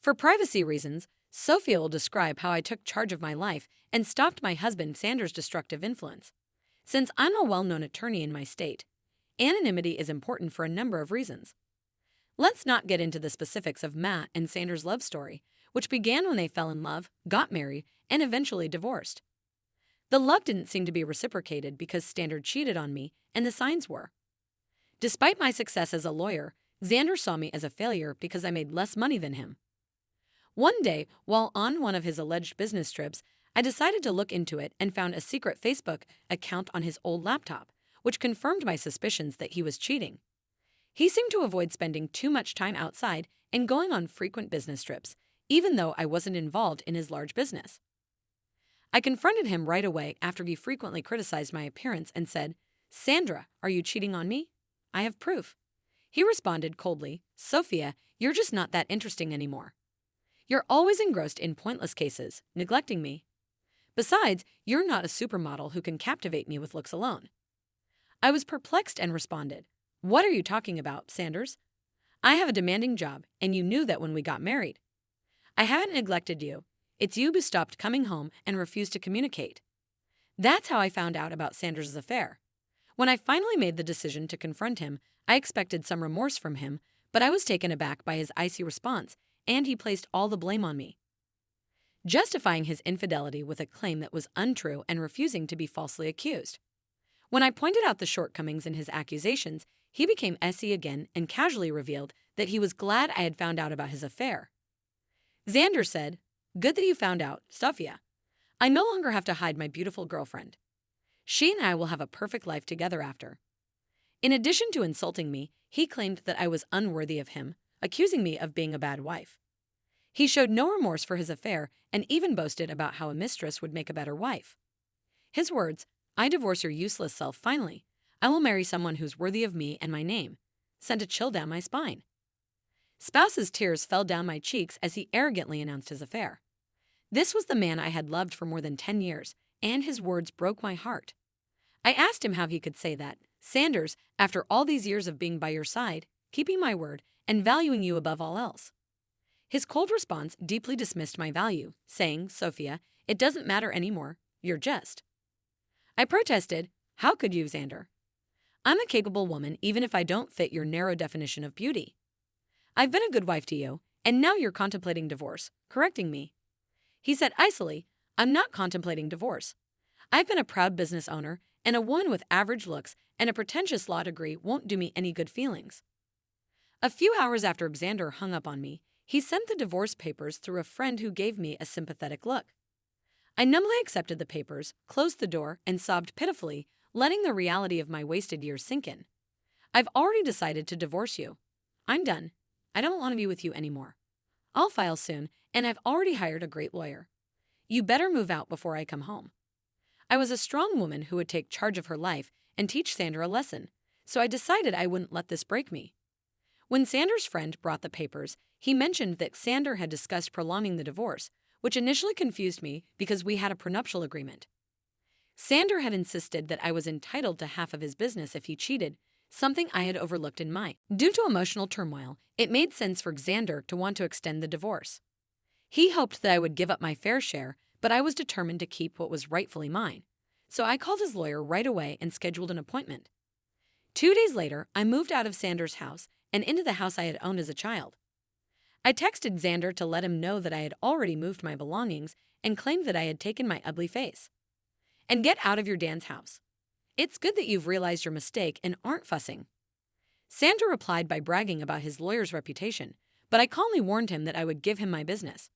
For privacy reasons, Sophia will describe how I took charge of my life and stopped my husband Sanders' destructive influence. Since I'm a well-known attorney in my state, anonymity is important for a number of reasons. Let's not get into the specifics of Matt and Sanders' love story, which began when they fell in love, got married, and eventually divorced. The love didn't seem to be reciprocated because Sanders cheated on me, and the signs were. Despite my success as a lawyer, Xander saw me as a failure because I made less money than him. One day, while on one of his alleged business trips, I decided to look into it and found a secret Facebook account on his old laptop, which confirmed my suspicions that he was cheating. He seemed to avoid spending too much time outside and going on frequent business trips, even though I wasn't involved in his large business. I confronted him right away after he frequently criticized my appearance and said, "Sandra, are you cheating on me? I have proof." He responded coldly, "Sophia, you're just not that interesting anymore. You're always engrossed in pointless cases, neglecting me. Besides, you're not a supermodel who can captivate me with looks alone." I was perplexed and responded, "What are you talking about, Sanders? I have a demanding job, and you knew that when we got married. I haven't neglected you. It's you who stopped coming home and refused to communicate." That's how I found out about Sanders' affair. When I finally made the decision to confront him, I expected some remorse from him, but I was taken aback by his icy response, and he placed all the blame on me, justifying his infidelity with a claim that was untrue and refusing to be falsely accused. When I pointed out the shortcomings in his accusations, he became essy again and casually revealed that he was glad I had found out about his affair. Xander said, "Good that you found out, Sophia. I no longer have to hide my beautiful girlfriend. She and I will have a perfect life together after." In addition to insulting me, he claimed that I was unworthy of him, accusing me of being a bad wife. He showed no remorse for his affair and even boasted about how a mistress would make a better wife. His words, "I divorce your useless self finally. I will marry someone who's worthy of me and my name," sent a chill down my spine. Spouse's tears fell down my cheeks as he arrogantly announced his affair. This was the man I had loved for more than 10 years, and his words broke my heart. I asked him how he could say that. "Sanders, after all these years of being by your side, keeping my word, and valuing you above all else." His cold response deeply dismissed my value, saying, "Sophia, it doesn't matter anymore. You're just." I protested, "How could you, Xander? I'm a capable woman even if I don't fit your narrow definition of beauty. I've been a good wife to you, and now you're contemplating divorce, correcting me." He said icily, "I'm not contemplating divorce. I've been a proud business owner, and a woman with average looks and a pretentious law degree won't do me any good feelings." A few hours after Xander hung up on me, he sent the divorce papers through a friend who gave me a sympathetic look. I numbly accepted the papers, closed the door, and sobbed pitifully, letting the reality of my wasted years sink in. "I've already decided to divorce you. I'm done. I don't want to be with you anymore. I'll file soon, and I've already hired a great lawyer. You better move out before I come home." I was a strong woman who would take charge of her life and teach Sander a lesson, so I decided I wouldn't let this break me. When Sander's friend brought the papers, he mentioned that Sander had discussed prolonging the divorce, which initially confused me because we had a prenuptial agreement. Sander had insisted that I was entitled to half of his business if he cheated, something I had overlooked in mine. Due to emotional turmoil, it made sense for Xander to want to extend the divorce. He hoped that I would give up my fair share, but I was determined to keep what was rightfully mine. So I called his lawyer right away and scheduled an appointment. 2 days later, I moved out of Sander's house and into the house I had owned as a child. I texted Xander to let him know that I had already moved my belongings and claimed that I had taken my ugly face. "And get out of your Dan's house. It's good that you've realized your mistake and aren't fussing." Sander replied by bragging about his lawyer's reputation, but I calmly warned him that I would give him my business.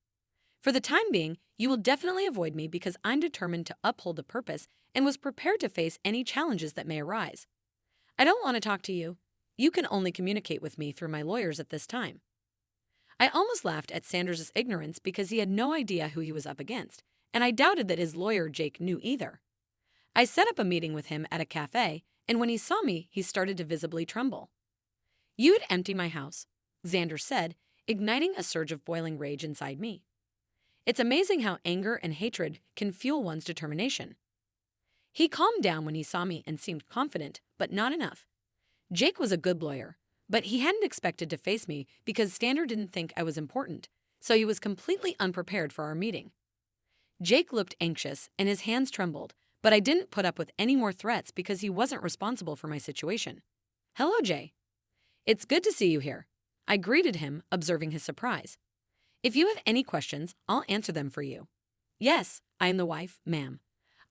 "For the time being, you will definitely avoid me because I'm determined to uphold the purpose and was prepared to face any challenges that may arise. I don't want to talk to you. You can only communicate with me through my lawyers at this time." I almost laughed at Sanders' ignorance because he had no idea who he was up against, and I doubted that his lawyer Jake knew either. I set up a meeting with him at a cafe, and when he saw me, he started to visibly tremble. "You had emptied my house," Xander said, igniting a surge of boiling rage inside me. It's amazing how anger and hatred can fuel one's determination. He calmed down when he saw me and seemed confident, but not enough. Jake was a good lawyer, but he hadn't expected to face me because Xander didn't think I was important, so he was completely unprepared for our meeting. Jake looked anxious and his hands trembled, but I didn't put up with any more threats because he wasn't responsible for my situation. "Hello, Jay. It's good to see you here." I greeted him, observing his surprise. "If you have any questions, I'll answer them for you." "Yes, I am the wife, ma'am.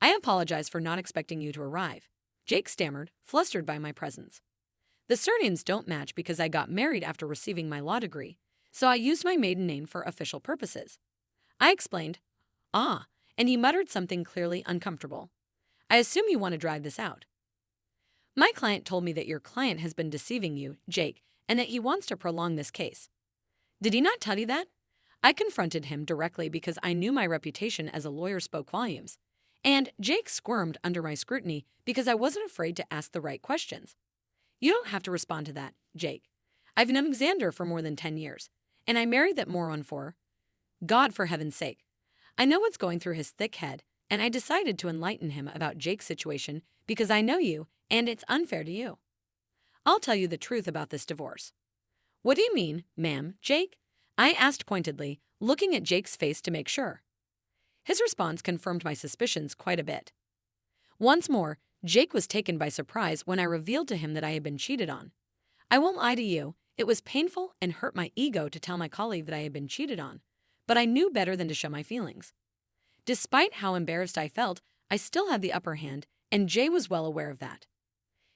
I apologize for not expecting you to arrive," Jake stammered, flustered by my presence. "The surnames don't match because I got married after receiving my law degree, so I used my maiden name for official purposes." I explained. "Ah," and he muttered something clearly uncomfortable. "I assume you want to drive this out." "My client told me that your client has been deceiving you, Jake, and that he wants to prolong this case." "Did he not tell you that?" I confronted him directly because I knew my reputation as a lawyer spoke volumes, and Jake squirmed under my scrutiny because I wasn't afraid to ask the right questions. "You don't have to respond to that, Jake. I've known Xander for more than 10 years, and I married that moron for God, for heaven's sake. I know what's going through his thick head, and I decided to enlighten him about Jake's situation because I know you, and it's unfair to you. I'll tell you the truth about this divorce." "What do you mean, ma'am, Jake?" I asked pointedly, looking at Jake's face to make sure. His response confirmed my suspicions quite a bit. Once more, Jake was taken by surprise when I revealed to him that I had been cheated on. I won't lie to you, it was painful and hurt my ego to tell my colleague that I had been cheated on, but I knew better than to show my feelings. Despite how embarrassed I felt, I still had the upper hand, and Jay was well aware of that.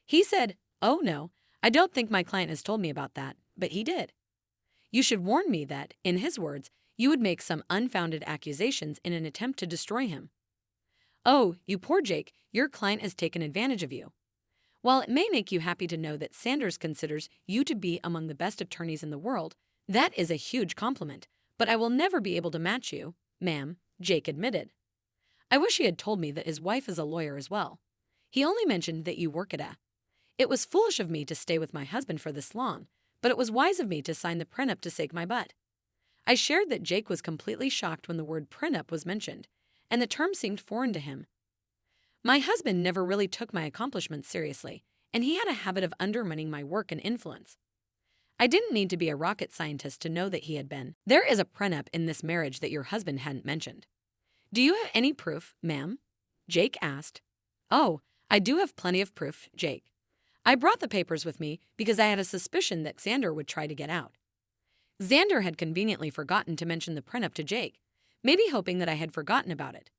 He said, "Oh no, I don't think my client has told me about that, but he did. You should warn me that, in his words, you would make some unfounded accusations in an attempt to destroy him." "Oh, you poor Jake, your client has taken advantage of you. While it may make you happy to know that Sanders considers you to be among the best attorneys in the world, that is a huge compliment, but I will never be able to match you, ma'am," Jake admitted. "I wish he had told me that his wife is a lawyer as well. He only mentioned that you work at a. It was foolish of me to stay with my husband for this long, but it was wise of me to sign the prenup to save my butt." I shared that Jake was completely shocked when the word prenup was mentioned, and the term seemed foreign to him. My husband never really took my accomplishments seriously, and he had a habit of undermining my work and influence. I didn't need to be a rocket scientist to know that he had been. "There is a prenup in this marriage that your husband hadn't mentioned. Do you have any proof, ma'am?" Jake asked. "Oh, I do have plenty of proof, Jake. I brought the papers with me because I had a suspicion that Xander would try to get out." Xander had conveniently forgotten to mention the prenup to Jake, maybe hoping that I had forgotten about it.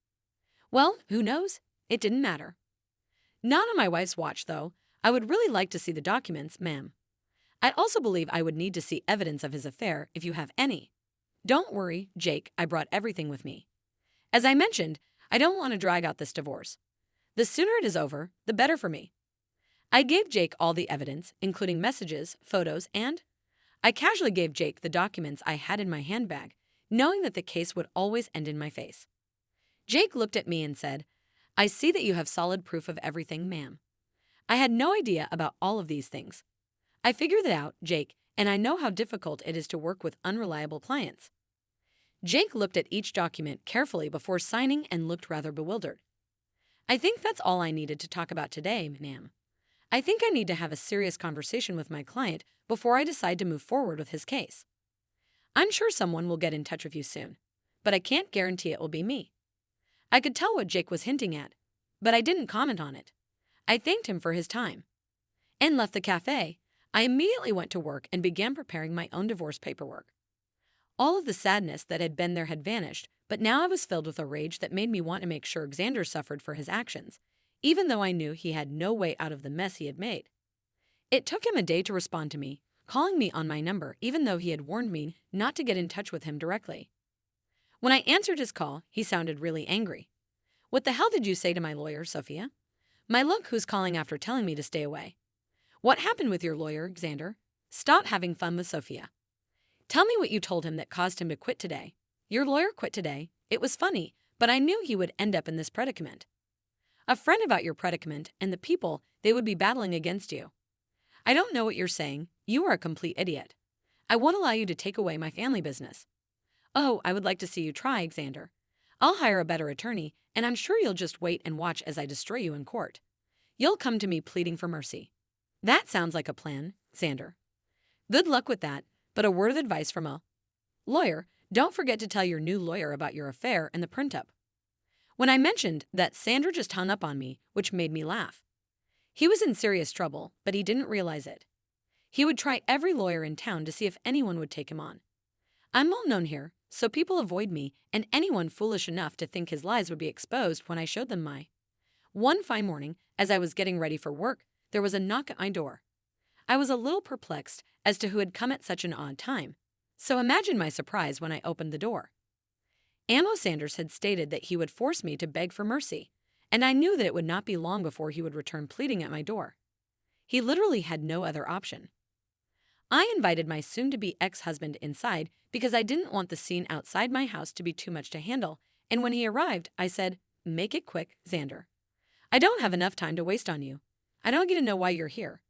Well, who knows? It didn't matter. "Not on my wife's watch, though. I would really like to see the documents, ma'am. I also believe I would need to see evidence of his affair if you have any." "Don't worry, Jake, I brought everything with me. As I mentioned, I don't want to drag out this divorce. The sooner it is over, the better for me." I gave Jake all the evidence, including messages, photos, and I casually gave Jake the documents I had in my handbag, knowing that the case would always end in my face. Jake looked at me and said, "I see that you have solid proof of everything, ma'am. I had no idea about all of these things. I figured it out, Jake, and I know how difficult it is to work with unreliable clients." Jake looked at each document carefully before signing and looked rather bewildered. "I think that's all I needed to talk about today, ma'am. I think I need to have a serious conversation with my client before I decide to move forward with his case. I'm sure someone will get in touch with you soon, but I can't guarantee it will be me." I could tell what Jake was hinting at, but I didn't comment on it. I thanked him for his time and left the cafe. I immediately went to work and began preparing my own divorce paperwork. All of the sadness that had been there had vanished, but now I was filled with a rage that made me want to make sure Xander suffered for his actions, even though I knew he had no way out of the mess he had made. It took him a day to respond to me, calling me on my number even though he had warned me not to get in touch with him directly. When I answered his call, he sounded really angry. "What the hell did you say to my lawyer, Sophia?" "My look, who's calling after telling me to stay away." "What happened with your lawyer, Xander? Stop having fun with Sophia. Tell me what you told him that caused him to quit today." "Your lawyer quit today. It was funny, but I knew he would end up in this predicament." "A friend about your predicament and the people they would be battling against you." "I don't know what you're saying. You are a complete idiot. I won't allow you to take away my family business." "Oh, I would like to see you try, Xander. I'll hire a better attorney, and I'm sure you'll just wait and watch as I destroy you in court. You'll come to me pleading for mercy." "That sounds like a plan, Xander." "Good luck with that, but a word of advice from a lawyer, Don't forget to tell your new lawyer about your affair and the print-up. When I mentioned that, Sandor just hung up on me, which made me laugh. He was in serious trouble, but he didn't realize it. He would try every lawyer in town to see if anyone would take him on. I'm well known here, so people avoid me and anyone foolish enough to think his lies would be exposed when I showed them my. One fine morning, as I was getting ready for work, there was a knock at my door. I was a little perplexed as to who had come at such an odd time, so imagine my surprise when I opened the door. Amo Sanders had stated that he would force me to beg for mercy, and I knew that it would not be long before he would return pleading at my door. He literally had no other option. I invited my soon-to-be ex-husband inside because I didn't want the scene outside my house to be too much to handle, and when he arrived, I said, "Make it quick, Xander. I don't have enough time to waste on you. I don't get to know why you're here.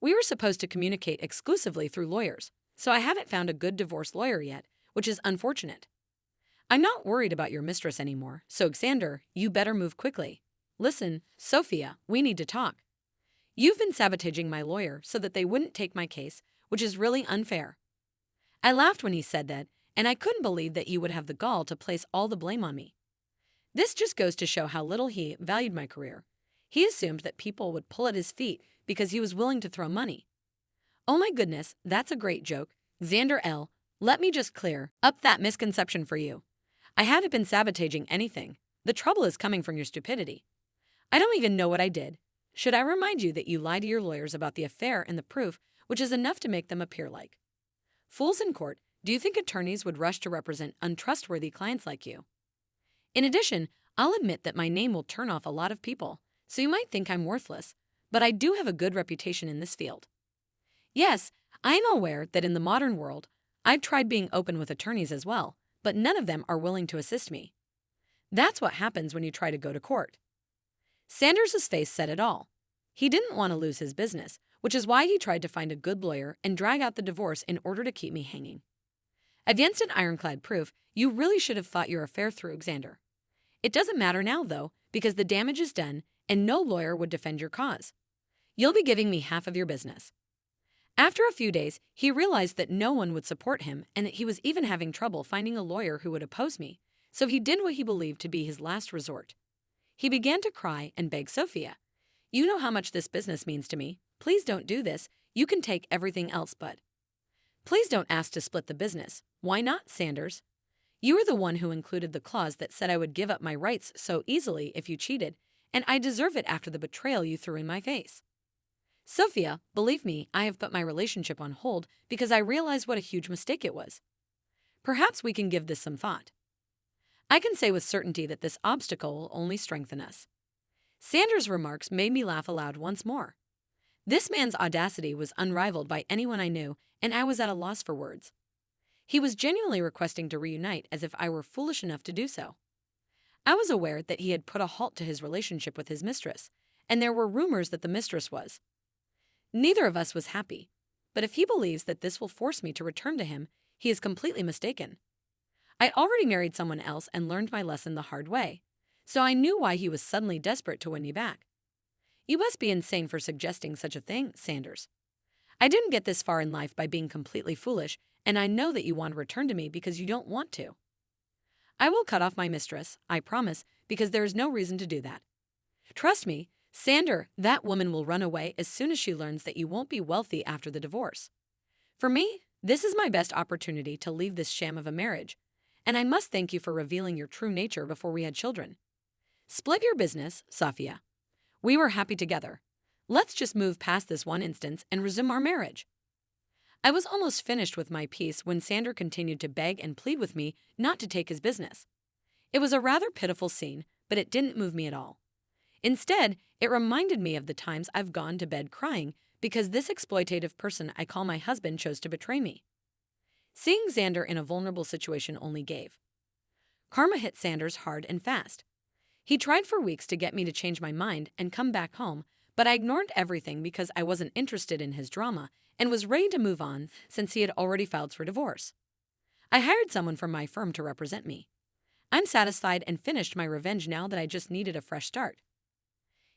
We were supposed to communicate exclusively through lawyers, so I haven't found a good divorce lawyer yet, which is unfortunate. I'm not worried about your mistress anymore, so Xander, you better move quickly. Listen, Sophia, we need to talk. You've been sabotaging my lawyer so that they wouldn't take my case, which is really unfair." I laughed when he said that, and I couldn't believe that he would have the gall to place all the blame on me. This just goes to show how little he valued my career. He assumed that people would pull at his feet because he was willing to throw money. Oh my goodness, that's a great joke. Xander L., let me just clear up that misconception for you. I hadn't been sabotaging anything. The trouble is coming from your stupidity. I don't even know what I did. Should I remind you that you lied to your lawyers about the affair and the proof, which is enough to make them appear like fools in court? Do you think attorneys would rush to represent untrustworthy clients like you? In addition, I'll admit that my name will turn off a lot of people, so you might think I'm worthless, but I do have a good reputation in this field. Yes, I am aware that in the modern world, I've tried being open with attorneys as well, but none of them are willing to assist me. That's what happens when you try to go to court. Sanders' face said it all. He didn't want to lose his business, which is why he tried to find a good lawyer and drag out the divorce in order to keep me hanging. Against an ironclad proof, you really should have fought your affair through, Xander. It doesn't matter now, though, because the damage is done and no lawyer would defend your cause. You'll be giving me half of your business. After a few days, he realized that no one would support him and that he was even having trouble finding a lawyer who would oppose me, so he did what he believed to be his last resort. He began to cry and beg Sophia, "You know how much this business means to me. Please don't do this. You can take everything else, but please don't ask to split the business. Why not, Sanders? You were the one who included the clause that said I would give up my rights so easily if you cheated, and I deserve it after the betrayal you threw in my face. Sophia, believe me, I have put my relationship on hold because I realize what a huge mistake it was. Perhaps we can give this some thought. I can say with certainty that this obstacle will only strengthen us." Sanders' remarks made me laugh aloud once more. This man's audacity was unrivaled by anyone I knew, and I was at a loss for words. He was genuinely requesting to reunite as if I were foolish enough to do so. I was aware that he had put a halt to his relationship with his mistress, and there were rumors that the mistress was. Neither of us was happy, but if he believes that this will force me to return to him, he is completely mistaken. I'd already married someone else and learned my lesson the hard way, so I knew why he was suddenly desperate to win me back. You must be insane for suggesting such a thing, Sanders. I didn't get this far in life by being completely foolish, and I know that you want to return to me because you don't want to. I will cut off my mistress, I promise, because there is no reason to do that. Trust me, Sander, that woman will run away as soon as she learns that you won't be wealthy after the divorce. For me, this is my best opportunity to leave this sham of a marriage, and I must thank you for revealing your true nature before we had children. Split your business, Sophia. We were happy together. Let's just move past this one instance and resume our marriage. I was almost finished with my piece when Sander continued to beg and plead with me not to take his business. It was a rather pitiful scene, but it didn't move me at all. Instead, it reminded me of the times I've gone to bed crying because this exploitative person I call my husband chose to betray me. Seeing Xander in a vulnerable situation only gave. Karma hit Sanders hard and fast. He tried for weeks to get me to change my mind and come back home, but I ignored everything because I wasn't interested in his drama and was ready to move on since he had already filed for divorce. I hired someone from my firm to represent me. I'm satisfied and finished my revenge now that I just needed a fresh start.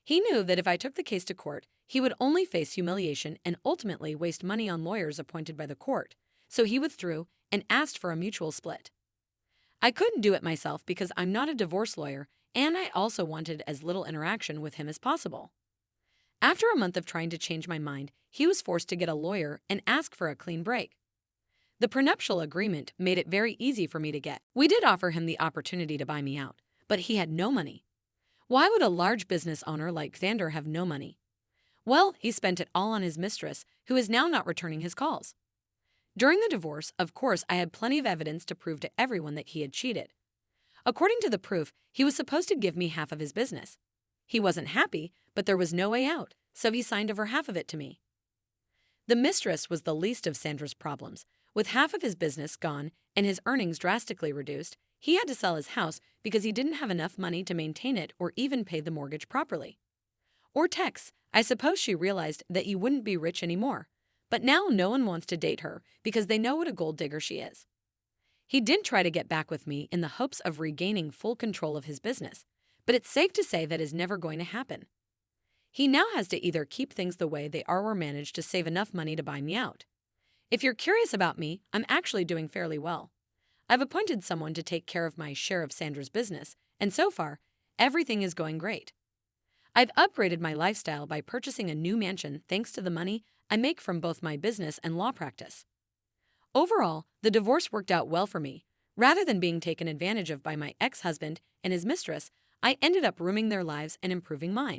He knew that if I took the case to court, he would only face humiliation and ultimately waste money on lawyers appointed by the court, so he withdrew and asked for a mutual split. I couldn't do it myself because I'm not a divorce lawyer, and I also wanted as little interaction with him as possible. After a month of trying to change my mind, he was forced to get a lawyer and ask for a clean break. The prenuptial agreement made it very easy for me to get. We did offer him the opportunity to buy me out, but he had no money. Why would a large business owner like Xander have no money? Well, he spent it all on his mistress, who is now not returning his calls. During the divorce, of course, I had plenty of evidence to prove to everyone that he had cheated. According to the proof, he was supposed to give me half of his business. He wasn't happy, but there was no way out, so he signed over half of it to me. The mistress was the least of Sandra's problems. With half of his business gone and his earnings drastically reduced, he had to sell his house because he didn't have enough money to maintain it or even pay the mortgage properly. Or Tex, I suppose she realized that he wouldn't be rich anymore. But now no one wants to date her because they know what a gold digger she is. He didn't try to get back with me in the hopes of regaining full control of his business, but it's safe to say that is never going to happen. He now has to either keep things the way they are or manage to save enough money to buy me out. If you're curious about me, I'm actually doing fairly well. I've appointed someone to take care of my share of Sandra's business, and so far, everything is going great. I've upgraded my lifestyle by purchasing a new mansion thanks to the money I make from both my business and law practice. Overall, the divorce worked out well for me. Rather than being taken advantage of by my ex-husband and his mistress, I ended up ruining their lives and improving mine.